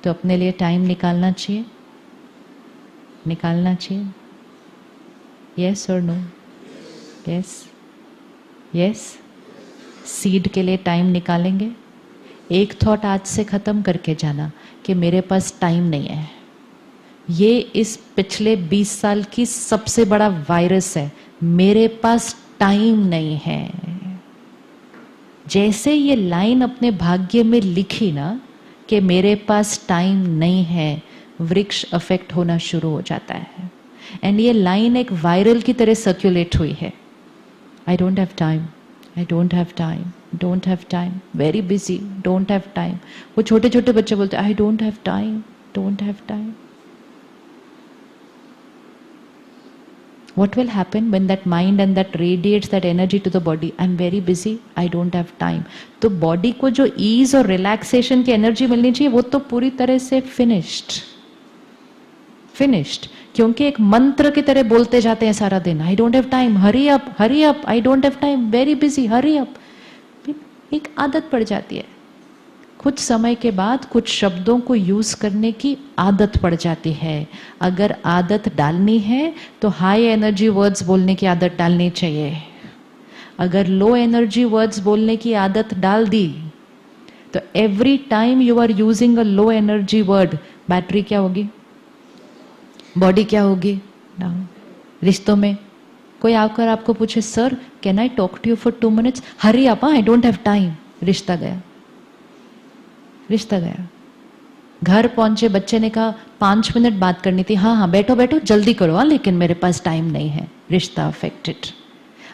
तो अपने लिए टाइम निकालना चाहिए, निकालना चाहिए। यस और नो? Yes, yes. सीड के लिए टाइम निकालेंगे। एक थॉट आज से खत्म करके जाना कि मेरे पास टाइम नहीं है। ये इस पिछले 20 साल की सबसे बड़ा वायरस है, मेरे पास टाइम नहीं है। जैसे ये लाइन अपने भाग्य में लिखी ना कि मेरे पास टाइम नहीं है, वृक्ष अफेक्ट होना शुरू हो जाता है। एंड ये लाइन एक वायरल की तरह सर्कुलेट हुई है। आई don't have time, I don't have time, don't have time, very busy, don't have time. वो छोटे छोटे बच्चे बोलते हैं आई don't have time, don't have time. What will happen when that mind and that radiates that energy to the body? I'm very busy, I don't have time. तो body को जो ease और रिलैक्सेशन की एनर्जी मिलनी चाहिए वो तो पूरी तरह से फिनिश्ड, क्योंकि एक मंत्र की तरह बोलते जाते हैं सारा दिन, आई don't have time, hurry up, Hari up, I don't have time, very busy, hurry up. एक आदत पड़ जाती है। कुछ समय के बाद कुछ शब्दों को यूज करने की आदत पड़ जाती है। अगर आदत डालनी है तो हाई एनर्जी वर्ड्स बोलने की आदत डालनी चाहिए। अगर लो एनर्जी वर्ड्स बोलने की आदत डाल दी तो every time you are using a low energy word, battery क्या होगी, बॉडी क्या होगी, डाउन। रिश्तों में कोई आकर आपको पूछे sir can I talk to you for 2 minutes, hurry up, I don't have time, रिश्ता गया, रिश्ता गया। घर पहुंचे बच्चे ने कहा 5 मिनट बात करनी थी, हाँ हाँ बैठो बैठो जल्दी करो, हाँ लेकिन मेरे पास टाइम नहीं है, रिश्ता affected.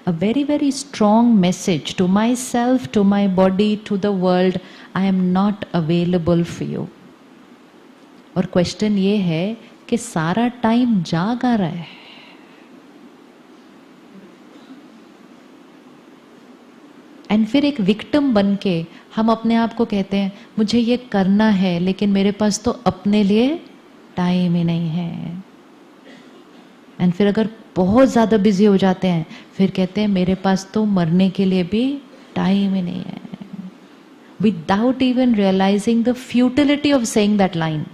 A very very strong message to myself, to my body, to the world, I am not available for you. और क्वेश्चन ये है कि सारा टाइम जाग आ रहा है, एंड फिर एक विक्टिम बन के हम अपने आप को कहते हैं मुझे ये करना है लेकिन मेरे पास तो अपने लिए टाइम ही नहीं है। एंड फिर अगर बहुत ज़्यादा बिजी हो जाते हैं फिर कहते हैं मेरे पास तो मरने के लिए भी टाइम ही नहीं है, without even realising the futility of saying that line,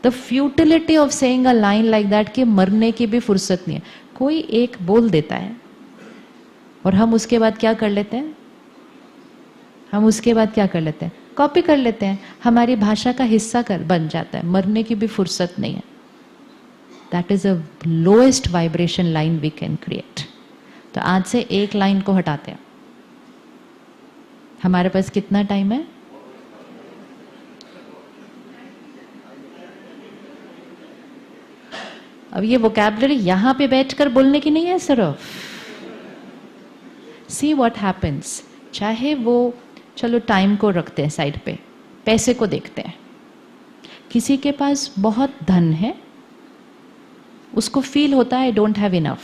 the futility of saying a line like that कि मरने की भी फुर्सत नहीं है। कोई एक बोल देता है और हम उसके बाद क्या कर लेते हैं, हम उसके बाद क्या कर लेते हैं, कॉपी कर लेते हैं, हमारी भाषा का हिस्सा कर बन जाता है। मरने की भी फुर्सत नहीं है। That is a lowest vibration line we can create. तो आज से एक लाइन को हटाते हैं। हमारे पास कितना टाइम है? अब ये वोकैबुलरी यहां पे बैठकर बोलने की नहीं है सिर्फ। सी व्हाट हैपेंस, चाहे वो चलो टाइम को रखते हैं साइड पे, पैसे को देखते हैं। किसी के पास बहुत धन है, उसको फील होता है आई डोंट हैव इनफ।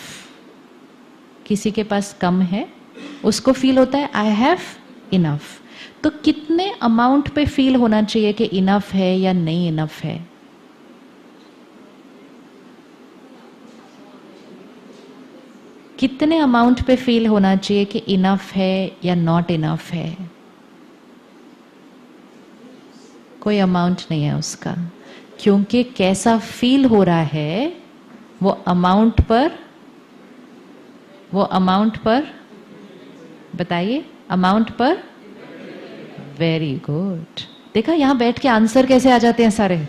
किसी के पास कम है, उसको फील होता है आई हैव इनफ। तो कितने अमाउंट पे फील होना चाहिए कि इनफ है या नहीं इनफ है? कितने अमाउंट पे फील होना चाहिए कि इनफ है या नॉट इनफ है? कोई अमाउंट नहीं है उसका, क्योंकि कैसा फील हो रहा है वो अमाउंट पर बताइए, अमाउंट पर। वेरी गुड, देखा यहां बैठ के आंसर कैसे आ जाते हैं सारे।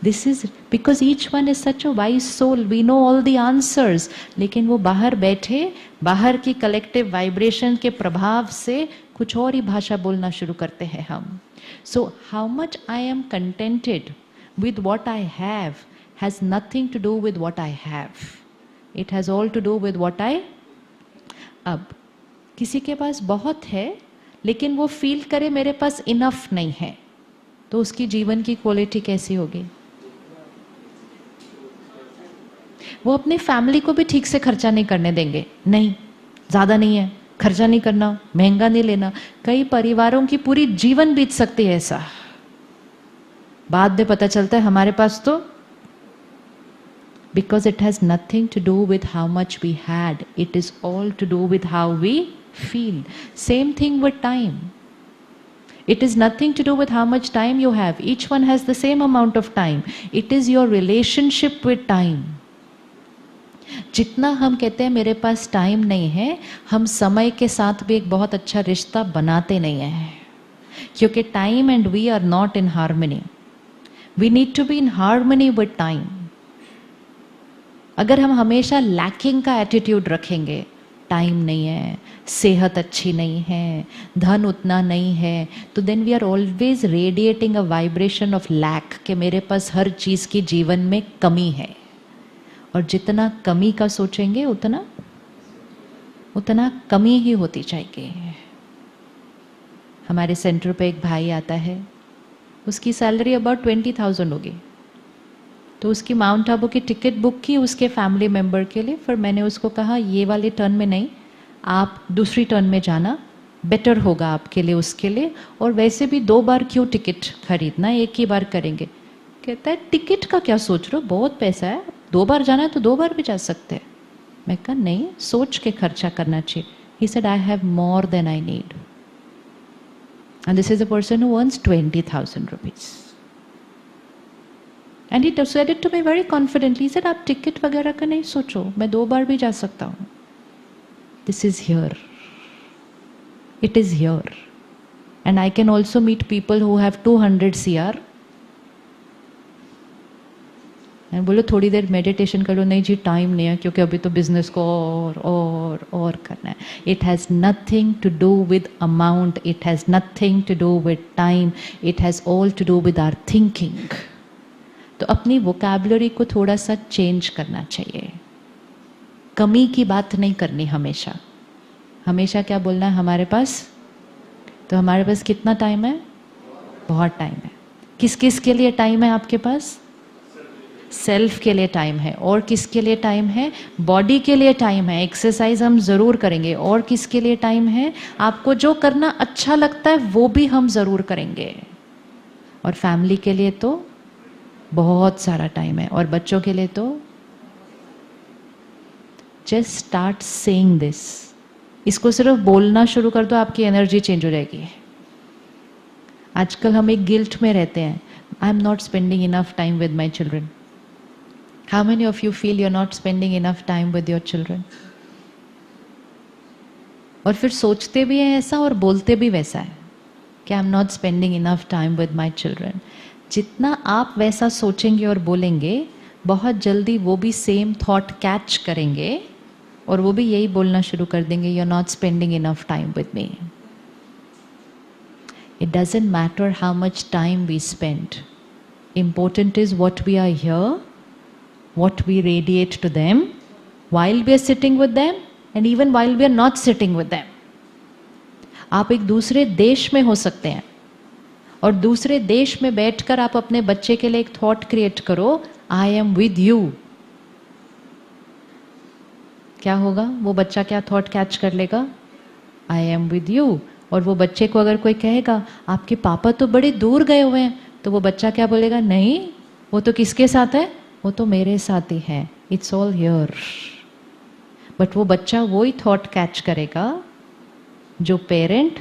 This is because each one is such a wise soul, we know all the answers. लेकिन वो बाहर बैठे, बाहर की कलेक्टिव वाइब्रेशन के प्रभाव से कुछ और ही भाषा बोलना शुरू करते हैं हम। So how much I am contented with what I have has nothing to do with what I have, it has all to do with what I. अब किसी के पास बहुत है लेकिन वो फील करे मेरे पास इनफ नहीं है, तो उसकी जीवन की क्वालिटी कैसी होगी? वो अपनी फैमिली को भी ठीक से खर्चा नहीं करने देंगे, नहीं ज्यादा नहीं है, खर्चा नहीं करना, महंगा नहीं लेना। कई परिवारों की पूरी जीवन बीत सकती है ऐसा, बाद में पता चलता है हमारे पास तो, because it has nothing to do with how much we had, it is all to do with how we feel. Same thing with time. It is nothing to do with how much time you have. Each one has the same amount of time. It is your relationship with time. जितना हम कहते हैं मेरे पास time नहीं है, हम समय के साथ भी एक बहुत अच्छा रिश्ता बनाते नहीं हैं, क्योंकि time and we are not in harmony. We need to be in harmony with time. अगर हम हमेशा लैकिंग का एटीट्यूड रखेंगे, टाइम नहीं है, सेहत अच्छी नहीं है, धन उतना नहीं है, तो then we are always radiating a vibration of lack, कि मेरे पास हर चीज़ की जीवन में कमी है. और जितना कमी का सोचेंगे उतना कमी ही होती जाएगी. हमारे सेंटर पे एक भाई आता है, उसकी सैलरी अबाउट 20,000 होगी, तो उसकी माउंट आबू की टिकट बुक की उसके फैमिली मेम्बर के लिए. फिर मैंने उसको कहा ये वाले टर्न में नहीं, आप दूसरी टर्न में जाना, बेटर होगा आपके लिए, उसके लिए. और वैसे भी 2 बार क्यों टिकट खरीदना, एक ही बार करेंगे. कहता है टिकट का क्या सोच रहे हो, बहुत पैसा है, 2 बार जाना है तो 2 बार भी जा सकते हैं. मैं कहा नहीं, सोच के खर्चा करना चाहिए. He said I have more than I need. And this is a person who earns 20,000 rupees. And he said it to me very confidently. He said आप टिकट वगैरह का नहीं सोचो, मैं 2 बार भी जा सकता हूँ. This is here, it is here. And I can also meet people who have 200 CR. बोलो थोड़ी देर मेडिटेशन कर लो, नहीं जी टाइम नहीं है, क्योंकि अभी तो बिजनेस को और करना है. It has nothing to do with amount, it has nothing to do with time, it has all to do with our thinking. तो अपनी वोकैबुलरी को थोड़ा सा चेंज करना चाहिए. कमी की बात नहीं करनी हमेशा. हमेशा क्या बोलना है हमारे पास, तो हमारे पास कितना टाइम है, बहुत टाइम है. किस किस के लिए टाइम है आपके पास, सेल्फ के लिए टाइम है. और किसके लिए टाइम है, बॉडी के लिए टाइम है, एक्सरसाइज हम ज़रूर करेंगे. और किसके लिए टाइम है, आपको जो करना अच्छा लगता है वो भी हम ज़रूर करेंगे. और फैमिली के लिए तो बहुत सारा टाइम है, और बच्चों के लिए तो जस्ट स्टार्ट सेइंग दिस. इसको सिर्फ बोलना शुरू कर दो, आपकी एनर्जी चेंज हो जाएगी. आजकल हम एक गिल्ट में रहते हैं, आई am not spending enough time with my children. How many of you feel you're not spending enough time with your children? और फिर सोचते भी हैं ऐसा और बोलते भी वैसा है कि आई am not spending enough time with my children. जितना आप वैसा सोचेंगे और बोलेंगे, बहुत जल्दी वो भी सेम थॉट कैच करेंगे और वो भी यही बोलना शुरू कर देंगे, you are not spending enough time with me. It doesn't matter how much time we spend. Important is what we are here, what we radiate to them while we are sitting with them and even while we are not sitting with them. आप एक दूसरे देश में हो सकते हैं और दूसरे देश में बैठकर आप अपने बच्चे के लिए एक थॉट क्रिएट करो, आई एम विद यू. क्या होगा, वो बच्चा क्या थॉट कैच कर लेगा, आई एम विद यू. और वो बच्चे को अगर कोई कहेगा आपके पापा तो बड़े दूर गए हुए हैं, तो वो बच्चा क्या बोलेगा, नहीं वो तो किसके साथ है, वो तो मेरे साथ ही है, इट्स ऑल हियर. बट वो बच्चा वही थॉट कैच करेगा जो पेरेंट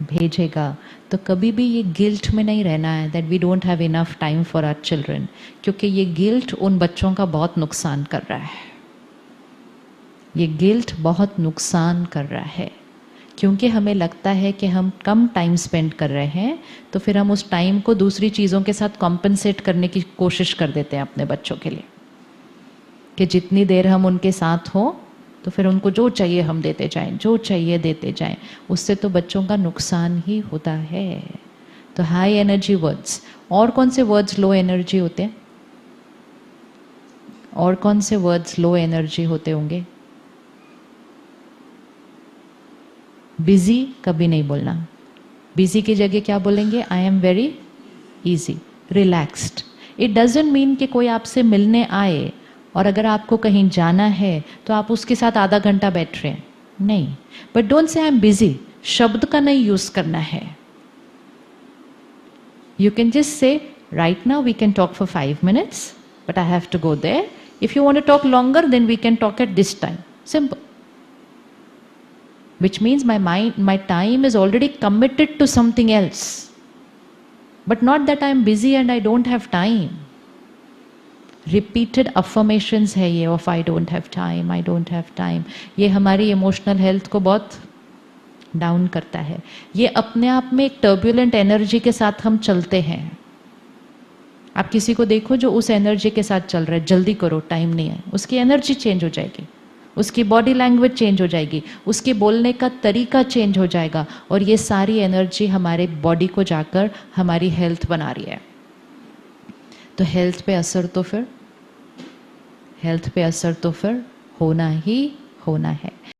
भेजेगा. तो कभी भी ये गिल्ट में नहीं रहना है that we don't have enough time for our children, क्योंकि ये गिल्ट उन बच्चों का बहुत नुकसान कर रहा है. ये गिल्ट बहुत नुकसान कर रहा है, क्योंकि हमें लगता है कि हम कम टाइम स्पेंड कर रहे हैं, तो फिर हम उस टाइम को दूसरी चीज़ों के साथ कॉम्पनसेट करने की कोशिश कर देते हैं अपने बच्चों के लिए, कि जितनी देर हम उनके साथ हों तो फिर उनको जो चाहिए हम देते जाएं, जो चाहिए देते जाएं. उससे तो बच्चों का नुकसान ही होता है. तो हाई एनर्जी वर्ड्स. और कौन से वर्ड्स लो एनर्जी होते हैं, और कौन से वर्ड्स लो एनर्जी होते होंगे. बिजी कभी नहीं बोलना. बिजी की जगह क्या बोलेंगे, I am very easy, relaxed. It doesn't mean कि कोई आपसे मिलने आए और अगर आपको कहीं जाना है तो आप उसके साथ आधा घंटा बैठ रहे हैं, नहीं. But don't say I am busy, शब्द का नहीं यूज करना है. You can just say right now we can talk for 5 minutes but I have to go there. If you want to talk longer then we can talk at this time. Simple. Which means my time is already committed to something else. But not that I am busy and I don't have time. Repeated affirmations है ये of I don't have time, I don't have time. ये हमारी emotional health को बहुत down करता है. ये अपने आप में एक टर्बुलेंट एनर्जी के साथ हम चलते हैं. आप किसी को देखो जो उस एनर्जी के साथ चल रहा है, जल्दी करो, टाइम नहीं है, उसकी एनर्जी चेंज हो जाएगी, उसकी बॉडी लैंग्वेज चेंज हो जाएगी, उसके बोलने का तरीका चेंज हो जाएगा, और ये सारी एनर्जी हमारे बॉडी को जाकर हमारी हेल्थ बना रही है. तो हेल्थ पे असर तो फिर होना ही होना है.